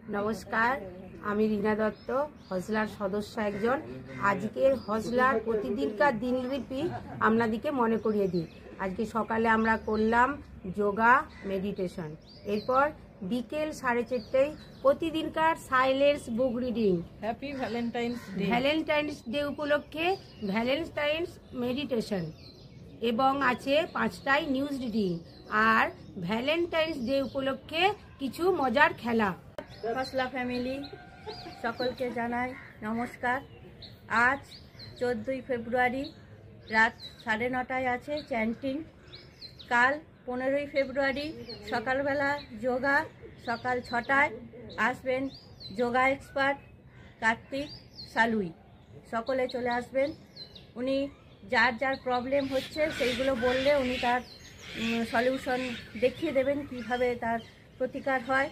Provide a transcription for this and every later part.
नमस्कार आमी रीना दत्त हजलार सदस्य एकजन आजकेर हजलार प्रतिदिनकार दिनलिपि आपनादेरके मने करिये दी। आज के सकाले आमरा करलाम योगा मेडिटेशन, एरपर बिकेल 4:30टाय प्रतिदिनकार silence book reading, happy Valentine's day उपलक्षे भैलेंटाइन्स मेडिटेशन एवं आछे 5टाय निউজ रिडिंग और भैलेंटाइन्स डे उपलक्षे किछु मजार खेला। हसला फैमिली सकलके जानाई नमस्कार। आज 14 फेब्रुआरी रात 9:30टाय आछे चैंटिंग। काल 15 फेब्रुआरी सकाल बेला योगा सकाल 6टाय आसबेन योगा एक्सपार्ट कार्तिक सालुई। सकले चले आसबेन। उनी जार जार प्रॉब्लेम होच्छे सेइगुलो बोलले उनी तार सल्यूशन देखिए देवेन किभाबे तार प्रतिकार हय।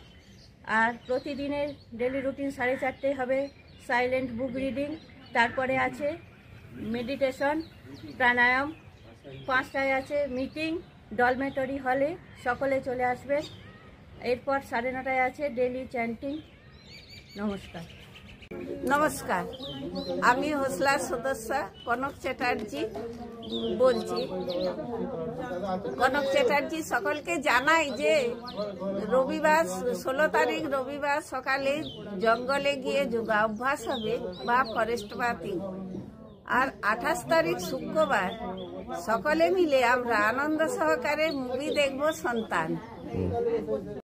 और प्रतिदिনের डेली रूटीन 4:30 হবে साइलेंट बुक रिडिंग, तारपरे आछे मेडिटेशन प्राणायाम, 5टाय आछे मीटिंग डलमेटरी हले सकले चले आसबेन। एरपर 9:30टाय आछे डेली चैंटिंग। नमस्कार। नमस्कार आमी हसलार सदस्य कनक चैटार्जी बोलছি। कनक चैटार्जी सकलके জানাই যে রবিবার 16 তারিখ রবিবার সকালে জঙ্গলে গিয়ে যোগা অভ্যাস হবে বা ফরেস্ট বাথিং, আর 28 তারিখ শুক্রবার সকলে মিলে আমরা আনন্দ সহকারে মুভি দেখব সন্তান।